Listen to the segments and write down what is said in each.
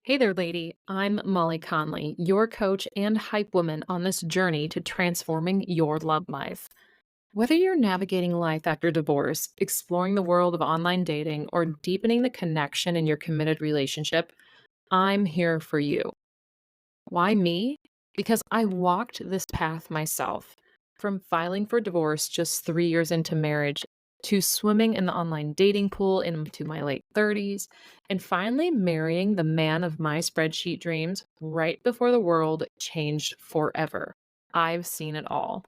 Hey there, lady. I'm Molly Connolly, your coach and hype woman on this journey to transforming your love life. Whether you're navigating life after divorce, exploring the world of online dating, or deepening the connection in your committed relationship, I'm here for you. Why me? Because I walked this path myself. From filing for divorce just 3 years into marriage, to swimming in the online dating pool into my late 30s, and finally marrying the man of my spreadsheet dreams right before the world changed forever. I've seen it all.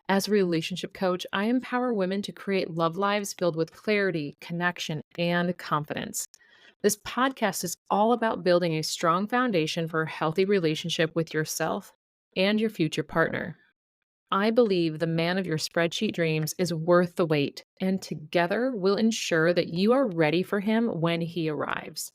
As a relationship coach, I empower women to create love lives filled with clarity, connection, and confidence. This podcast is all about building a strong foundation for a healthy relationship with yourself and your future partner. I believe the man of your spreadsheet dreams is worth the wait, and together we'll ensure that you are ready for him when he arrives.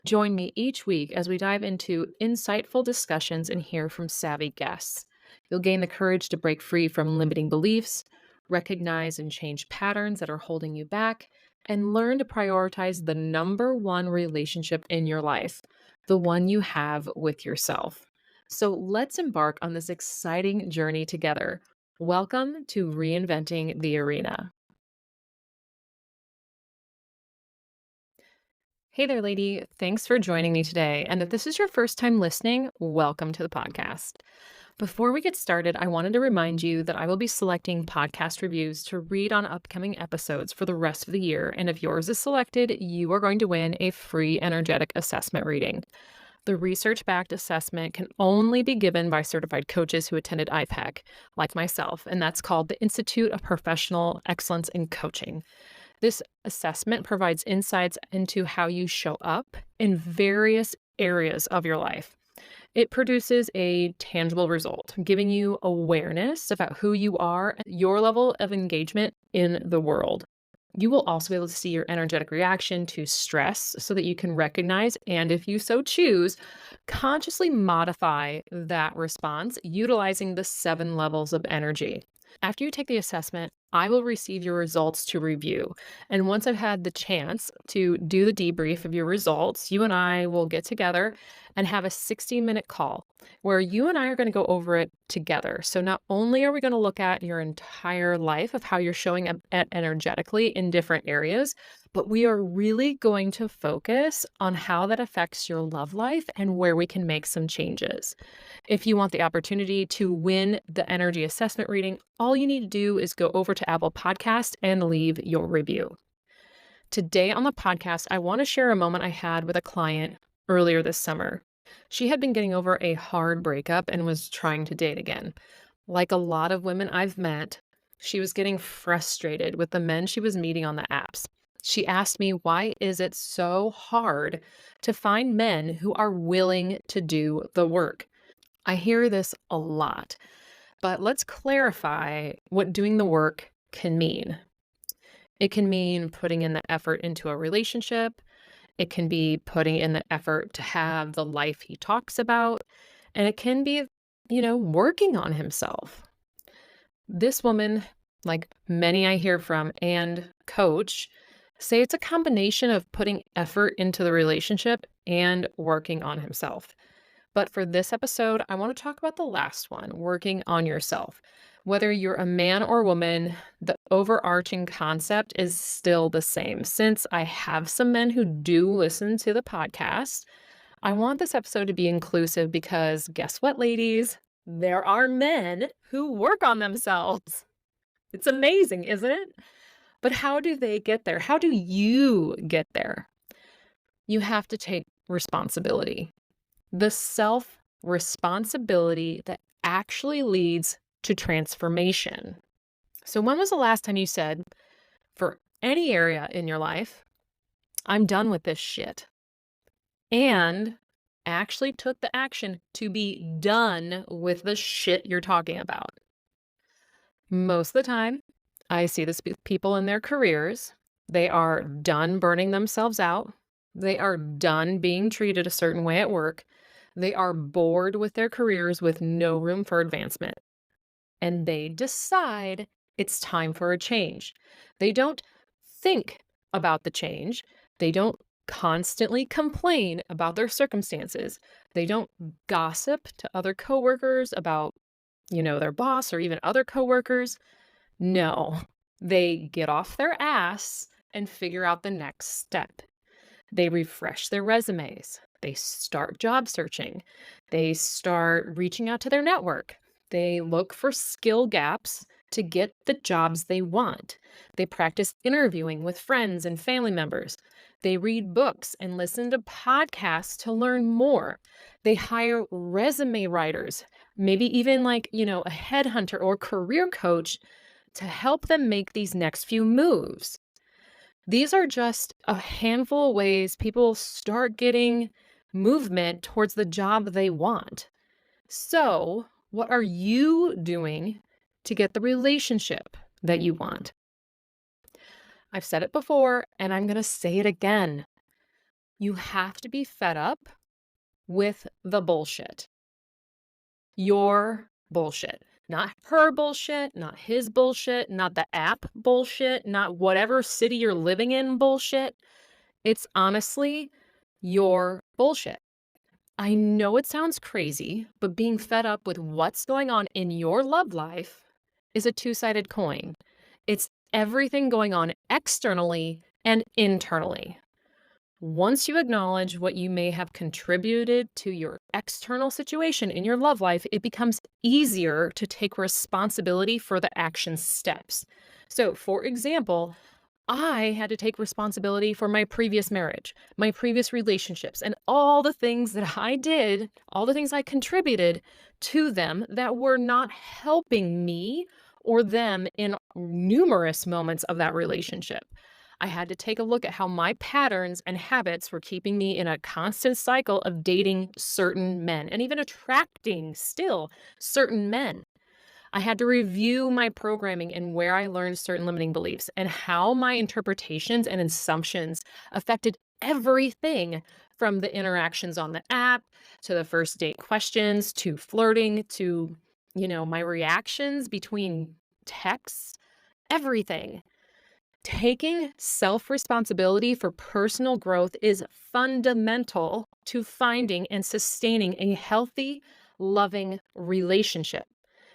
Join me each week as we dive into insightful discussions and hear from savvy guests. You'll gain the courage to break free from limiting beliefs, recognize and change patterns that are holding you back, and learn to prioritize the number one relationship in your life, the one you have with yourself. So let's embark on this exciting journey together. Welcome to Reinventing the Arena. Hey there, lady. Thanks for joining me today. And if this is your first time listening, welcome to the podcast. Before we get started, I wanted to remind you that I will be selecting podcast reviews to read on upcoming episodes for the rest of the year. And if yours is selected, you are going to win a free energetic assessment reading. The research backed assessment can only be given by certified coaches who attended IPEC, like myself, and that's called the Institute of Professional Excellence in Coaching. This assessment provides insights into how you show up in various areas of your life. It produces a tangible result, giving you awareness about who you are and your level of engagement in the world. You will also be able to see your energetic reaction to stress so that you can recognize and, if you so choose, consciously modify that response utilizing the 7 levels of energy. After you take the assessment, I will receive your results to review. And once I've had the chance to do the debrief of your results, you and I will get together and have a 60-minute call where you and I are going to go over it together. So not only are we going to look at your entire life of how you're showing up energetically in different areas, but we are really going to focus on how that affects your love life and where we can make some changes. If you want the opportunity to win the energy assessment reading, all you need to do is go over to Apple Podcast and leave your review. Today on the podcast, I want to share a moment I had with a client earlier this summer. She had been getting over a hard breakup and was trying to date again. Like a lot of women I've met, she was getting frustrated with the men she was meeting on the apps. She asked me, why is it so hard to find men who are willing to do the work? I hear this a lot, but let's clarify what doing the work can mean. It can mean putting in the effort into a relationship. It can be putting in the effort to have the life he talks about. And it can be, working on himself. This woman, like many I hear from and coach, say it's a combination of putting effort into the relationship and working on himself. But for this episode, I want to talk about the last one, working on yourself. Whether you're a man or woman, the overarching concept is still the same. Since I have some men who do listen to the podcast, I want this episode to be inclusive because guess what, ladies? There are men who work on themselves. It's amazing, isn't it? But how do they get there? How do you get there? You have to take responsibility. The self responsibility that actually leads to transformation. So, when was the last time you said, for any area in your life, I'm done with this shit, and actually took the action to be done with the shit you're talking about? Most of the time, I see this with people in their careers. They are done burning themselves out. They are done being treated a certain way at work. They are bored with their careers with no room for advancement. And they decide it's time for a change. They don't think about the change. They don't constantly complain about their circumstances. They don't gossip to other coworkers about, their boss or even other coworkers. No, they get off their ass and figure out the next step. They refresh their resumes. They start job searching. They start reaching out to their network. They look for skill gaps to get the jobs they want. They practice interviewing with friends and family members. They read books and listen to podcasts to learn more. They hire resume writers, maybe even a headhunter or career coach to help them make these next few moves. These are just a handful of ways people start getting movement towards the job they want. So, what are you doing to get the relationship that you want? I've said it before, and I'm going to say it again. You have to be fed up with the bullshit. Your bullshit. Not her bullshit, not his bullshit, not the app bullshit, not whatever city you're living in bullshit. It's honestly your bullshit. I know it sounds crazy, but being fed up with what's going on in your love life is a two-sided coin. It's everything going on externally and internally. Once you acknowledge what you may have contributed to your external situation in your love life, it becomes easier to take responsibility for the action steps. So, for example, I had to take responsibility for my previous marriage, my previous relationships, and all the things that I did, all the things I contributed to them that were not helping me or them in numerous moments of that relationship. I had to take a look at how my patterns and habits were keeping me in a constant cycle of dating certain men and even attracting still certain men. I had to review my programming and where I learned certain limiting beliefs and how my interpretations and assumptions affected everything from the interactions on the app to the first date questions to flirting to, my reactions between texts, everything. Taking self responsibility for personal growth is fundamental to finding and sustaining a healthy, loving relationship.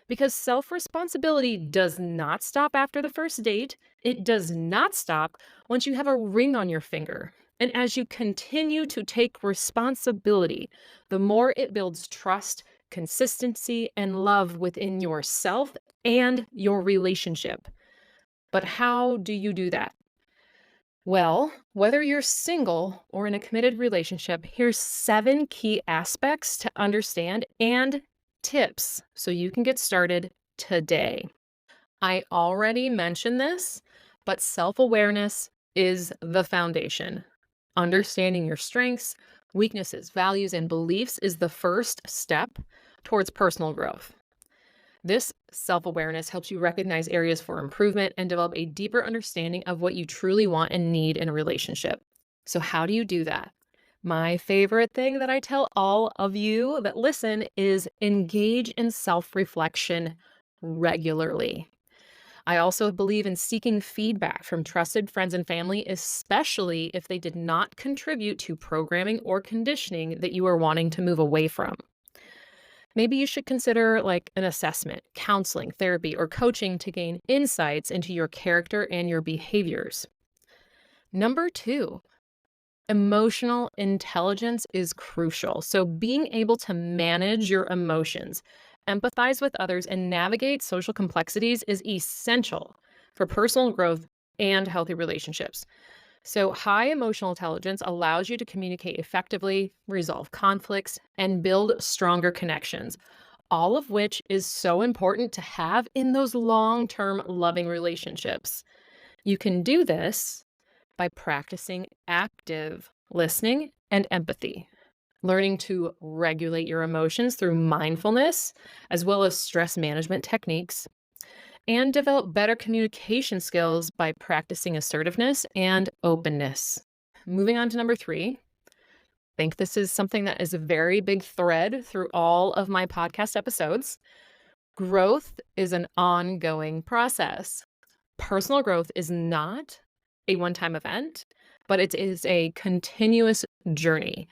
Because self responsibility does not stop after the first date. It does not stop once you have a ring on your finger. And as you continue to take responsibility, the more it builds trust, consistency, and love within yourself and your relationship. But how do you do that? Well, whether you're single or in a committed relationship, here's 7 key aspects to understand and tips so you can get started today. I already mentioned this, but self-awareness is the foundation. Understanding your strengths, weaknesses, values, and beliefs is the first step towards personal growth. This self-awareness helps you recognize areas for improvement and develop a deeper understanding of what you truly want and need in a relationship. So how do you do that? My favorite thing that I tell all of you that listen is engage in self-reflection regularly. I also believe in seeking feedback from trusted friends and family, especially if they did not contribute to programming or conditioning that you are wanting to move away from. Maybe you should consider an assessment, counseling, therapy, or coaching to gain insights into your character and your behaviors. Number 2, emotional intelligence is crucial. So being able to manage your emotions, empathize with others, and navigate social complexities is essential for personal growth and healthy relationships. So, high emotional intelligence allows you to communicate effectively, resolve conflicts, and build stronger connections, all of which is so important to have in those long-term loving relationships. You can do this by practicing active listening and empathy, learning to regulate your emotions through mindfulness, as well as stress management techniques, and develop better communication skills by practicing assertiveness and openness. Moving on to number 3, I think this is something that is a very big thread through all of my podcast episodes. Growth is an ongoing process. Personal growth is not a one-time event, but it is a continuous journey.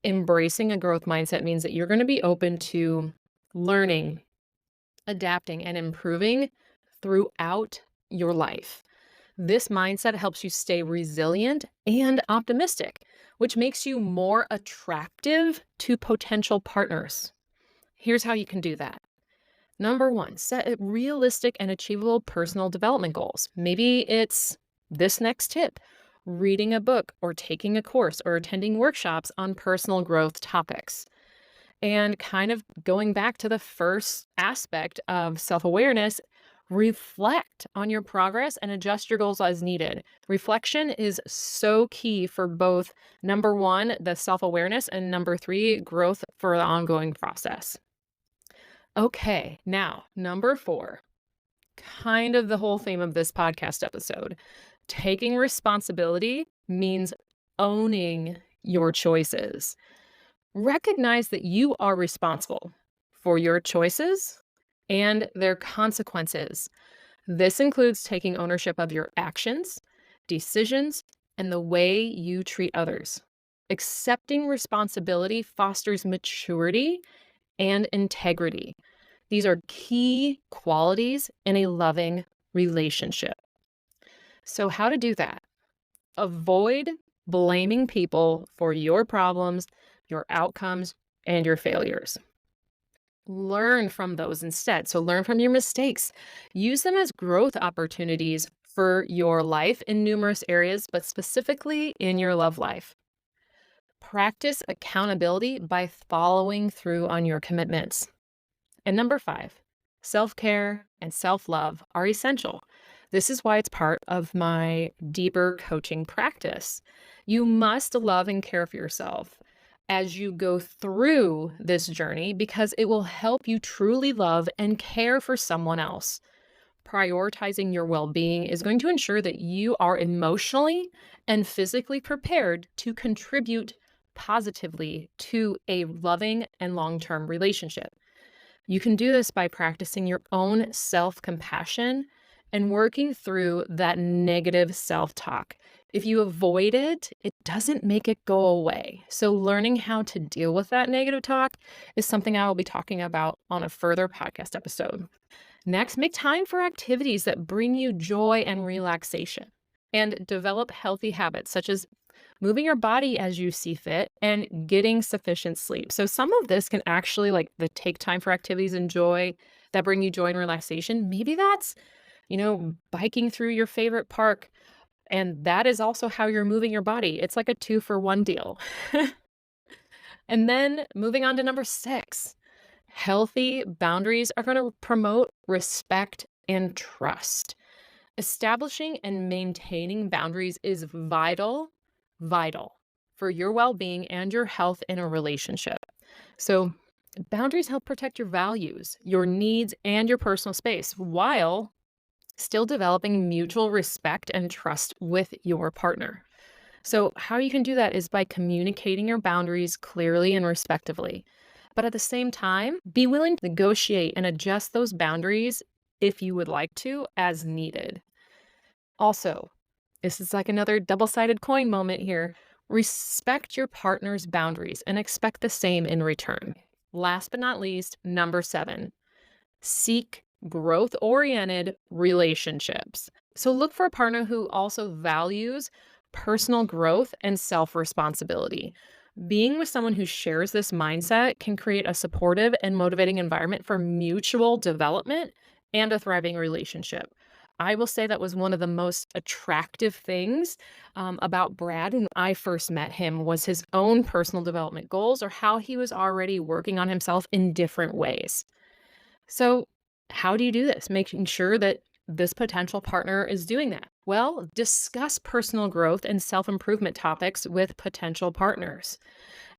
Embracing a growth mindset means that you're going to be open to learning, adapting, and improving throughout your life. This mindset helps you stay resilient and optimistic, which makes you more attractive to potential partners. Here's how you can do that. Number one, set realistic and achievable personal development goals. Maybe it's this next tip, reading a book or taking a course or attending workshops on personal growth topics. And kind of going back to the first aspect of self-awareness, reflect on your progress and adjust your goals as needed. Reflection is so key for both number one, the self-awareness, and number three, growth for the ongoing process. Okay, now number four, kind of the whole theme of this podcast episode. Taking responsibility means owning your choices. Recognize that you are responsible for your choices and their consequences. This includes taking ownership of your actions, decisions, and the way you treat others. Accepting responsibility fosters maturity and integrity. These are key qualities in a loving relationship. So, how to do that? Avoid blaming people for your problems, your outcomes, and your failures. Learn from those instead. So, learn from your mistakes. Use them as growth opportunities for your life in numerous areas, but specifically in your love life. Practice accountability by following through on your commitments. And number five, self-care and self-love are essential. This is why it's part of my deeper coaching practice. You must love and care for yourself as you go through this journey because it will help you truly love and care for someone else. Prioritizing your well-being is going to ensure that you are emotionally and physically prepared to contribute positively to a loving and long-term relationship. You can do this by practicing your own self-compassion and working through that negative self-talk. If you avoid it, it doesn't make it go away. So learning how to deal with that negative talk is something I will be talking about on a further podcast episode. Next, make time for activities that bring you joy and relaxation, and develop healthy habits such as moving your body as you see fit and getting sufficient sleep. So some of this can actually take time for activities and joy that bring you joy and relaxation. Maybe that's, biking through your favorite park. And that is also how you're moving your body. It's like a 2-for-1 deal. And then moving on to number 6, healthy boundaries are going to promote respect and trust. Establishing and maintaining boundaries is vital for your well-being and your health in a relationship. So boundaries help protect your values, your needs, and your personal space while still developing mutual respect and trust with your partner. So how you can do that is by communicating your boundaries clearly and respectfully. But at the same time, be willing to negotiate and adjust those boundaries if you would like to as needed. Also, this is like another double-sided coin moment here. Respect your partner's boundaries and expect the same in return. Last but not least, number 7, seek growth-oriented relationships. So look for a partner who also values personal growth and self-responsibility. Being with someone who shares this mindset can create a supportive and motivating environment for mutual development and a thriving relationship. I will say that was one of the most attractive things about Brad when I first met him was his own personal development goals or how he was already working on himself in different ways. So how do you do this? Making sure that this potential partner is doing that. Well, discuss personal growth and self-improvement topics with potential partners.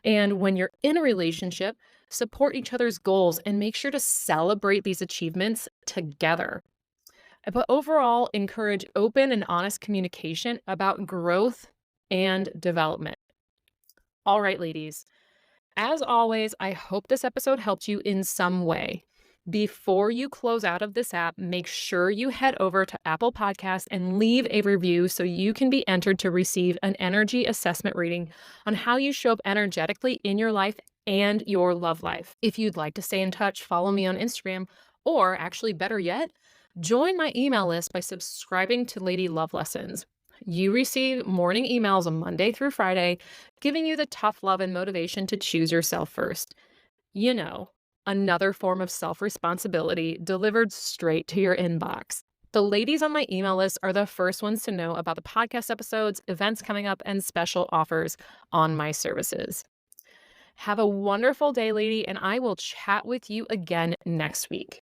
And when you're in a relationship, support each other's goals and make sure to celebrate these achievements together. But overall, encourage open and honest communication about growth and development. All right, ladies. As always, I hope this episode helped you in some way. Before you close out of this app, make sure you head over to Apple Podcasts and leave a review so you can be entered to receive an energy assessment reading on how you show up energetically in your life and your love life. If you'd like to stay in touch, follow me on Instagram, or actually better yet, join my email list by subscribing to Lady Love Lessons. You receive morning emails on Monday through Friday, giving you the tough love and motivation to choose yourself first. You know, another form of self-responsibility delivered straight to your inbox. The ladies on my email list are the first ones to know about the podcast episodes, events coming up, and special offers on my services. Have a wonderful day, lady, and I will chat with you again next week.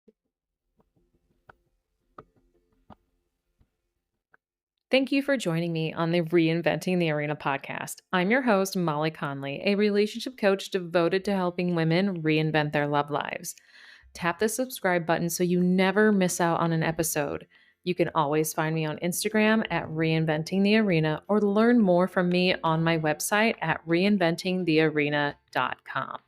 Thank you for joining me on the Reinventing the Arena podcast. I'm your host, Molly Connolly, a relationship coach devoted to helping women reinvent their love lives. Tap the subscribe button so you never miss out on an episode. You can always find me on Instagram at Reinventing the Arena or learn more from me on my website at reinventingthearena.com.